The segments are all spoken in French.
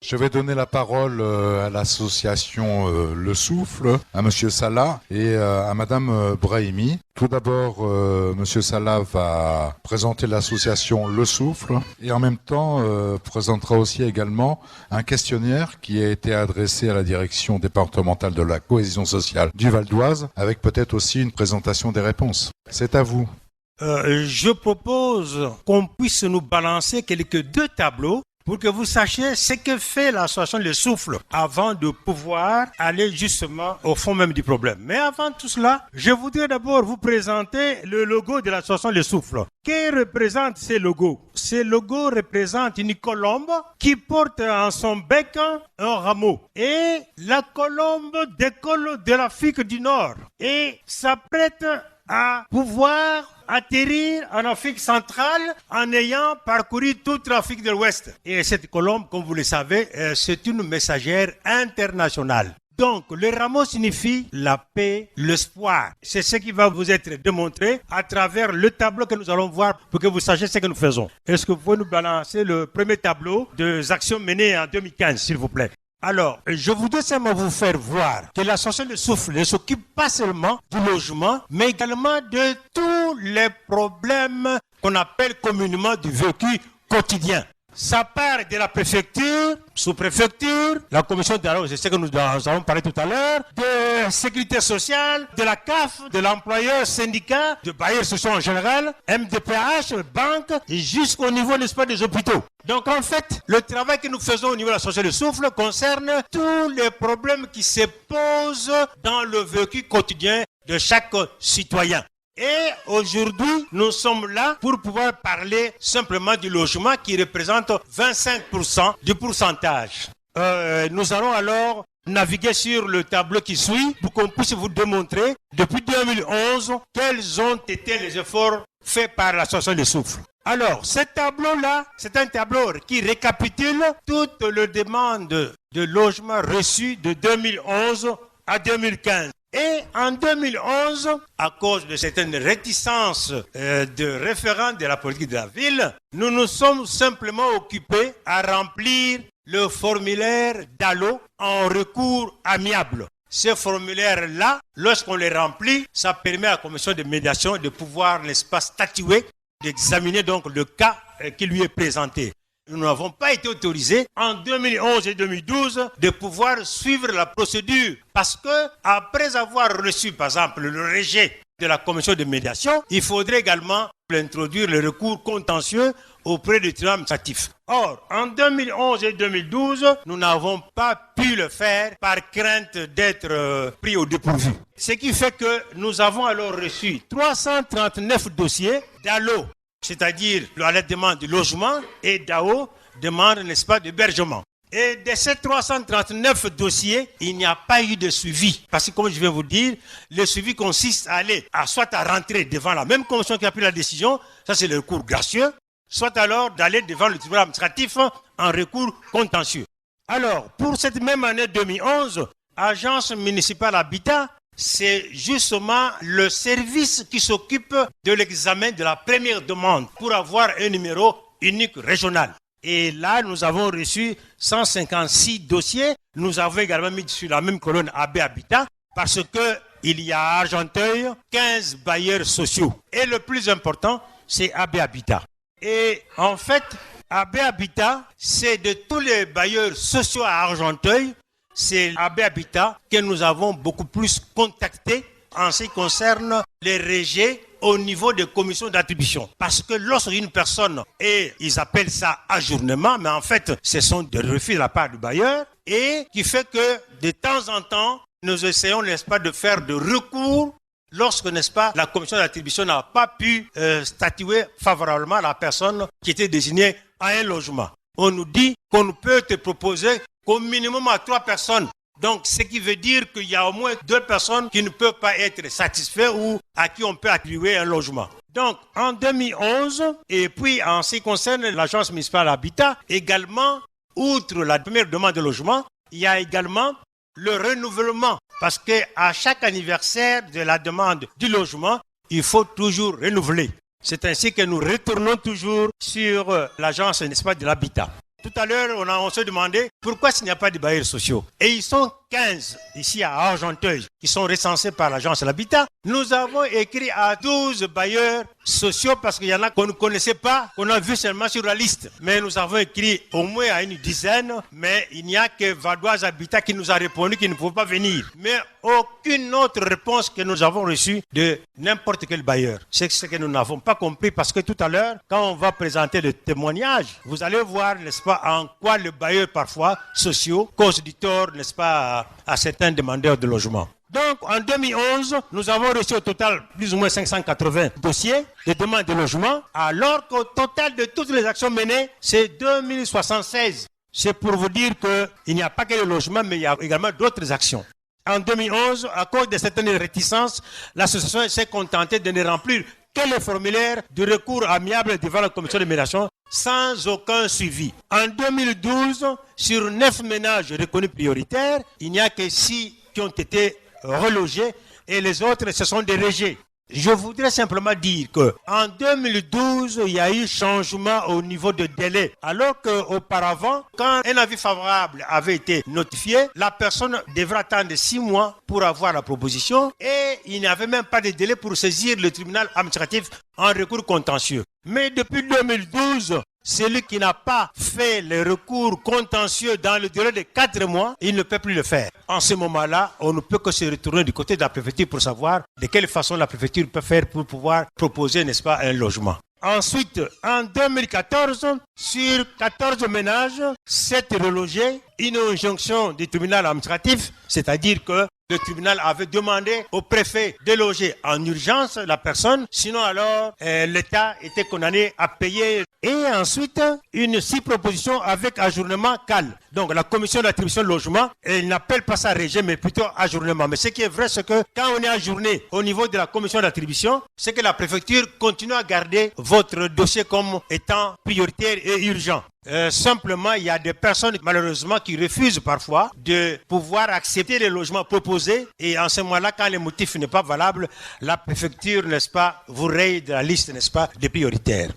Je vais donner la parole à l'association Le Souffle, à Monsieur Salah et à Madame Brahimi. Tout d'abord, Monsieur Salah va présenter l'association Le Souffle et en même temps présentera aussi également un questionnaire qui a été adressé à la direction départementale de la cohésion sociale du Val d'Oise, avec peut-être aussi une présentation des réponses. C'est à vous. Je propose qu'on puisse nous balancer deux tableaux pour que vous sachiez ce que fait l'association Le Souffle avant de pouvoir aller justement au fond même du problème. Mais avant tout cela, je voudrais d'abord vous présenter le logo de l'association Le Souffle. Que représente ce logo? Ce logo représente une colombe qui porte en son bec un rameau. Et la colombe décolle de l'Afrique du Nord et s'apprête à pouvoir atterrir en Afrique centrale en ayant parcouru toute l'Afrique de l'Ouest. Et cette colombe, comme vous le savez, c'est une messagère internationale. Donc, le rameau signifie la paix, l'espoir. C'est ce qui va vous être démontré à travers le tableau que nous allons voir pour que vous sachiez ce que nous faisons. Est-ce que vous pouvez nous balancer le premier tableau des actions menées en 2015, s'il vous plaît? Alors, je voudrais seulement vous faire voir que l'association Le Souffle ne s'occupe pas seulement du logement, mais également de tous les problèmes qu'on appelle communément du vécu quotidien. Ça part de la préfecture, sous-préfecture, la commission d'arrêt, c'est ce que nous avons parlé tout à l'heure, de sécurité sociale, de la CAF, de l'employeur syndicat, de bailleurs sociaux en général, MDPH, banque, et jusqu'au niveau, n'est-ce pas, des hôpitaux. Donc en fait, le travail que nous faisons au niveau de l'association Le Souffle concerne tous les problèmes qui se posent dans le vécu quotidien de chaque citoyen. Et aujourd'hui, nous sommes là pour pouvoir parler simplement du logement qui représente 25% du pourcentage. Nous allons alors naviguer sur le tableau qui suit pour qu'on puisse vous démontrer depuis 2011 quels ont été les efforts faits par l'association Le Souffle. Alors, ce tableau-là, c'est un tableau qui récapitule toutes les demandes de logement reçues de 2011 à 2015. Et en 2011, à cause de certaines réticences de référents de la politique de la ville, nous nous sommes simplement occupés à remplir le formulaire DALO en recours amiable. Ce formulaire-là, lorsqu'on le remplit, ça permet à la commission de médiation de pouvoir, n'est-ce pas, statuer, d'examiner donc le cas qui lui est présenté. Nous n'avons pas été autorisés en 2011 et 2012 de pouvoir suivre la procédure parce que après avoir reçu par exemple le rejet de la commission de médiation, il faudrait également introduire le recours contentieux auprès du tribunal administratif. Or, en 2011 et 2012, nous n'avons pas pu le faire par crainte d'être pris au dépourvu. Ce qui fait que nous avons alors reçu 339 dossiers d'ALO, c'est-à-dire la demande de logement, et DAO, demande, n'est-ce pas, d'hébergement. Et de ces 339 dossiers, il n'y a pas eu de suivi. Parce que, comme je vais vous dire, le suivi consiste à aller, soit à rentrer devant la même commission qui a pris la décision, ça c'est le recours gracieux, soit alors d'aller devant le tribunal administratif en recours contentieux. Alors, pour cette même année 2011, Agence municipale Habitat, c'est justement le service qui s'occupe de l'examen de la première demande pour avoir un numéro unique régional. Et là, nous avons reçu 156 dossiers. Nous avons également mis sur la même colonne AB Habitat parce qu'il y a à Argenteuil 15 bailleurs sociaux. Et le plus important, c'est AB Habitat. Et en fait, AB Habitat, c'est de tous les bailleurs sociaux à Argenteuil, c'est AB Habitat que nous avons beaucoup plus contacté en ce qui concerne les rejets au niveau des commissions d'attribution. Parce que lorsqu'une personne, et ils appellent ça ajournement, mais en fait, ce sont des refus de la part du bailleur, et qui fait que de temps en temps, nous essayons, n'est-ce pas, de faire de recours lorsque, n'est-ce pas, la commission d'attribution n'a pas pu statuer favorablement à la personne qui était désignée à un logement. On nous dit qu'on ne peut te proposer qu'au minimum à 3 personnes. Donc, ce qui veut dire qu'il y a au moins 2 personnes qui ne peuvent pas être satisfaites ou à qui on peut attribuer un logement. Donc, en 2011, et puis en ce qui concerne l'agence municipale Habitat, également, outre la première demande de logement, il y a également le renouvellement. Parce qu'à chaque anniversaire de la demande du logement, il faut toujours renouveler. C'est ainsi que nous retournons toujours sur l'agence, n'est-ce pas, de l'habitat. Tout à l'heure, on se demandait pourquoi il n'y a pas de bailleurs sociaux. Et ils sont 15 ici à Argenteuil qui sont recensés par l'agence de l'habitat. Nous avons écrit à 12 bailleurs sociaux parce qu'il y en a qu'on ne connaissait pas, qu'on a vu seulement sur la liste. Mais nous avons écrit au moins à une dizaine, mais il n'y a que Vadoise Habitat qui nous a répondu qu'il ne pouvait pas venir. Mais aucune autre réponse que nous avons reçue de n'importe quel bailleur. C'est ce que nous n'avons pas compris parce que tout à l'heure, quand on va présenter le témoignage, vous allez voir, n'est-ce pas, en quoi le bailleur parfois sociaux cause du tort, n'est-ce pas, à certains demandeurs de logement. Donc, en 2011, nous avons reçu au total plus ou moins 580 dossiers de demande de logement, alors qu'au total de toutes les actions menées, c'est 2076. C'est pour vous dire qu'il n'y a pas que le logement, mais il y a également d'autres actions. En 2011, à cause de certaines réticences, l'association s'est contentée de ne remplir que le formulaire de recours amiable devant la commission de médiation sans aucun suivi. En 2012, sur 9 ménages reconnus prioritaires, il n'y a que 6 qui ont été relogés et les autres se sont dérégés. Je voudrais simplement dire qu'en 2012, il y a eu changement au niveau de délai. Alors qu'auparavant, quand un avis favorable avait été notifié, la personne devrait attendre 6 mois pour avoir la proposition et il n'y avait même pas de délai pour saisir le tribunal administratif en recours contentieux. Mais depuis 2012, celui qui n'a pas fait le recours contentieux dans le délai de 4 mois, il ne peut plus le faire. En ce moment-là, on ne peut que se retourner du côté de la préfecture pour savoir de quelle façon la préfecture peut faire pour pouvoir proposer, n'est-ce pas, un logement. Ensuite, en 2014, sur 14 ménages, 7 relogés, une injonction du tribunal administratif, c'est-à-dire que le tribunal avait demandé au préfet de loger en urgence la personne, sinon alors l'État était condamné à payer. Et ensuite, une 6 propositions avec ajournement CAL. Donc la commission d'attribution de logement, elle n'appelle pas ça rejet, mais plutôt ajournement. Mais ce qui est vrai, c'est que quand on est ajourné au niveau de la commission d'attribution, c'est que la préfecture continue à garder votre dossier comme étant prioritaire et urgent. Simplement, il y a des personnes malheureusement qui refusent parfois de pouvoir accepter les logements proposés et en ce moment-là, quand le motif n'est pas valable, la préfecture, n'est-ce pas, vous raye de la liste, n'est-ce pas, des prioritaires.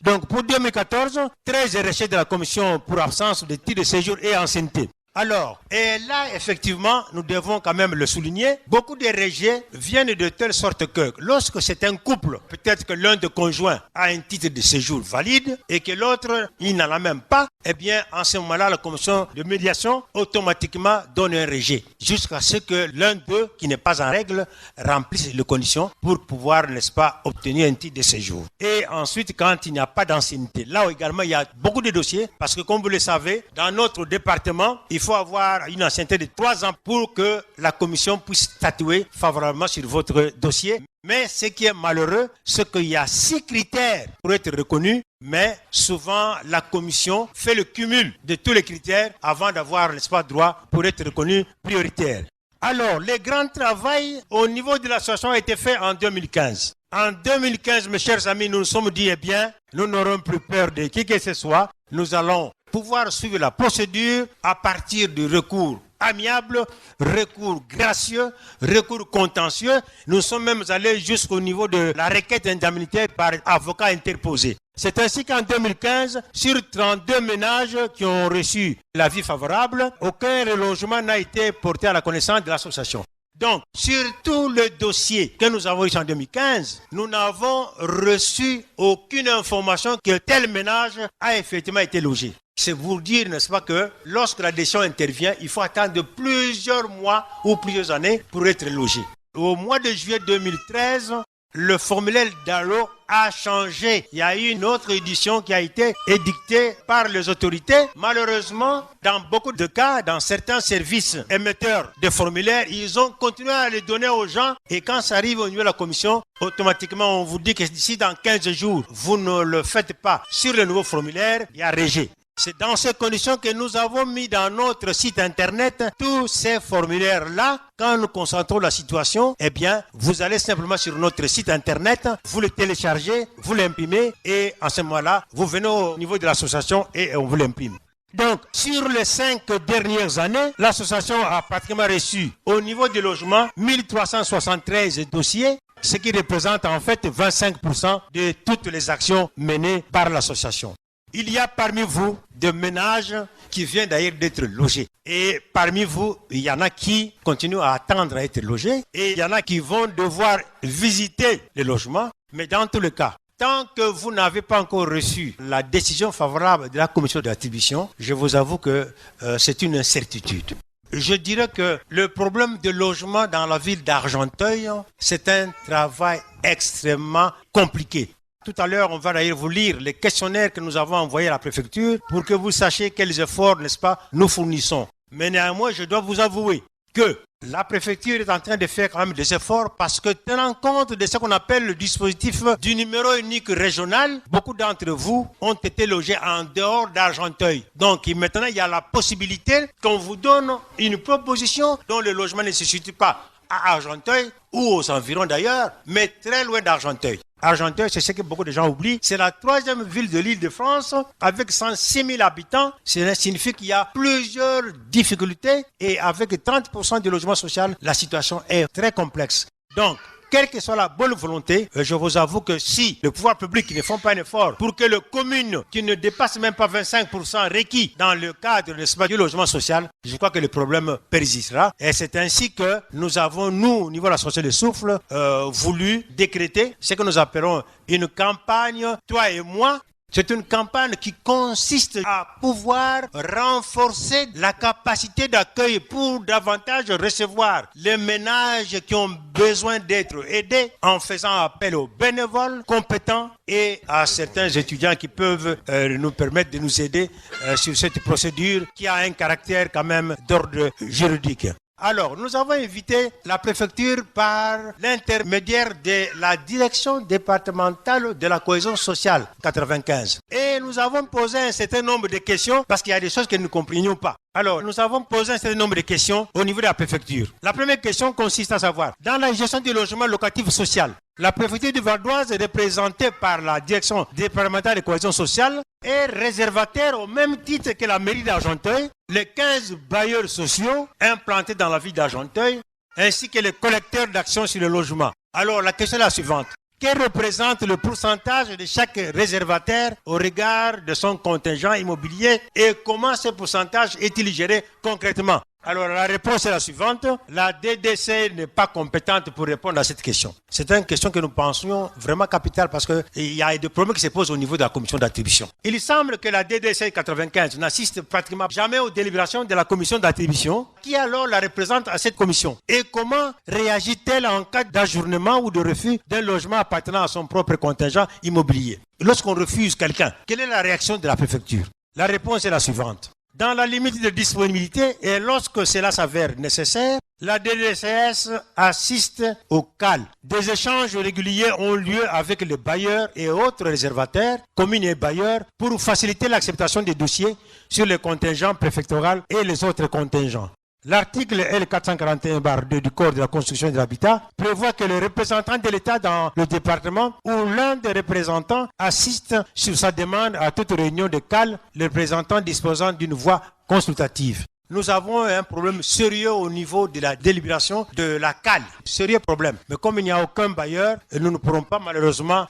Donc pour 2014, 13 rejetés de la commission pour absence de titre de séjour et ancienneté. Alors, et là, effectivement, nous devons quand même le souligner, beaucoup de rejets viennent de telle sorte que lorsque c'est un couple, peut-être que l'un des conjoints a un titre de séjour valide et que l'autre, il n'en a même pas, eh bien, en ce moment-là, la commission de médiation automatiquement donne un rejet jusqu'à ce que l'un d'eux, qui n'est pas en règle, remplisse les conditions pour pouvoir, n'est-ce pas, obtenir un titre de séjour. Et ensuite, quand il n'y a pas d'ancienneté, là également, il y a beaucoup de dossiers parce que, comme vous le savez, dans notre département, il faut avoir une ancienneté de 3 ans pour que la commission puisse statuer favorablement sur votre dossier. Mais ce qui est malheureux, c'est qu'il y a 6 critères pour être reconnu, mais souvent la commission fait le cumul de tous les critères avant d'avoir, n'est-ce pas, droit pour être reconnu prioritaire. Alors, le grand travail au niveau de l'association a été fait en 2015. En 2015, mes chers amis, nous nous sommes dit, eh bien, nous n'aurons plus peur de qui que ce soit. Nous allons pouvoir suivre la procédure à partir du recours amiable, recours gracieux, recours contentieux. Nous sommes même allés jusqu'au niveau de la requête indemnitaire par avocat interposé. C'est ainsi qu'en 2015, sur 32 ménages qui ont reçu l'avis favorable, aucun relogement n'a été porté à la connaissance de l'association. Donc, sur tout le dossier que nous avons reçu en 2015, nous n'avons reçu aucune information que tel ménage a effectivement été logé. C'est vous dire, n'est-ce pas, que lorsque la décision intervient, il faut attendre plusieurs mois ou plusieurs années pour être logé. Au mois de juillet 2013, le formulaire DALO a changé. Il y a eu une autre édition qui a été édictée par les autorités. Malheureusement, dans beaucoup de cas, dans certains services émetteurs de formulaires, ils ont continué à les donner aux gens. Et quand ça arrive au niveau de la commission, automatiquement, on vous dit que d'ici dans 15 jours, vous ne le faites pas sur le nouveau formulaire, il y a rejet. C'est dans ces conditions que nous avons mis dans notre site internet tous ces formulaires-là. Quand nous concentrons la situation, eh bien, vous allez simplement sur notre site internet, vous le téléchargez, vous l'imprimez et en ce moment-là, vous venez au niveau de l'association et on vous l'imprime. Donc, sur les 5 dernières années, l'association a pratiquement reçu au niveau du logement 1373 dossiers, ce qui représente en fait 25% de toutes les actions menées par l'association. Il y a parmi vous des ménages qui viennent d'ailleurs d'être logés. Et parmi vous, il y en a qui continuent à attendre à être logés. Et il y en a qui vont devoir visiter les logements. Mais dans tous les cas, tant que vous n'avez pas encore reçu la décision favorable de la commission d'attribution, je vous avoue que c'est une incertitude. Je dirais que le problème de logement dans la ville d'Argenteuil, c'est un travail extrêmement compliqué. Tout à l'heure, on va d'ailleurs vous lire les questionnaires que nous avons envoyés à la préfecture pour que vous sachiez quels efforts, n'est-ce pas, nous fournissons. Mais néanmoins, je dois vous avouer que la préfecture est en train de faire quand même des efforts parce que tenant compte de ce qu'on appelle le dispositif du numéro unique régional, beaucoup d'entre vous ont été logés en dehors d'Argenteuil. Donc maintenant, il y a la possibilité qu'on vous donne une proposition dont le logement ne se situe pas à Argenteuil ou aux environs d'ailleurs, mais très loin d'Argenteuil. Argenteuil, c'est ce que beaucoup de gens oublient, c'est la 3e ville de l'île de France avec 106 000 habitants. Cela signifie qu'il y a plusieurs difficultés et avec 30% de logement social, la situation est très complexe. Donc, quelle que soit la bonne volonté, je vous avoue que si le pouvoir public ne font pas un effort pour que les communes qui ne dépassent même pas 25% requis dans le cadre du logement social, je crois que le problème persistera. Et c'est ainsi que nous avons, nous, au niveau de l'association de Souffle, voulu décréter ce que nous appelons une campagne, toi et moi. C'est une campagne qui consiste à pouvoir renforcer la capacité d'accueil pour davantage recevoir les ménages qui ont besoin d'être aidés en faisant appel aux bénévoles compétents et à certains étudiants qui peuvent nous permettre de nous aider sur cette procédure qui a un caractère quand même d'ordre juridique. Alors, nous avons invité la préfecture par l'intermédiaire de la direction départementale de la cohésion sociale 95. Et nous avons posé un certain nombre de questions parce qu'il y a des choses que nous ne comprenions pas. Alors, nous avons posé un certain nombre de questions au niveau de la préfecture. La première question consiste à savoir, dans la gestion du logement locatif social, la préfecture du Val-d'Oise est représentée par la direction départementale de cohésion sociale est réservataire au même titre que la mairie d'Argenteuil, les 15 bailleurs sociaux implantés dans la ville d'Argenteuil, ainsi que les collecteurs d'actions sur le logement. Alors, la question est la suivante. Quel représente le pourcentage de chaque réservataire au regard de son contingent immobilier et comment ce pourcentage est-il géré concrètement? Alors la réponse est la suivante. La DDC n'est pas compétente pour répondre à cette question. C'est une question que nous pensions vraiment capitale parce qu'il y a des problèmes qui se posent au niveau de la commission d'attribution. Il semble que la DDC 95 n'assiste pratiquement jamais aux délibérations de la commission d'attribution. Qui alors la représente à cette commission? Et comment réagit-elle en cas d'ajournement ou de refus d'un logement appartenant à son propre contingent immobilier? Lorsqu'on refuse quelqu'un, quelle est la réaction de la préfecture? La réponse est la suivante. Dans la limite de disponibilité et lorsque cela s'avère nécessaire, la DDCS assiste au CAL. Des échanges réguliers ont lieu avec les bailleurs et autres réservataires, communes et bailleurs, pour faciliter l'acceptation des dossiers sur les contingents préfectoraux et les autres contingents. L'article L441-2 du Code de la construction et de l'habitat prévoit que le représentant de l'État dans le département ou l'un des représentants assiste sur sa demande à toute réunion de CAL, le représentant disposant d'une voix consultative. Nous avons un problème sérieux au niveau de la délibération de la CAL. Sérieux problème. Mais comme il n'y a aucun bailleur, nous ne pourrons pas malheureusement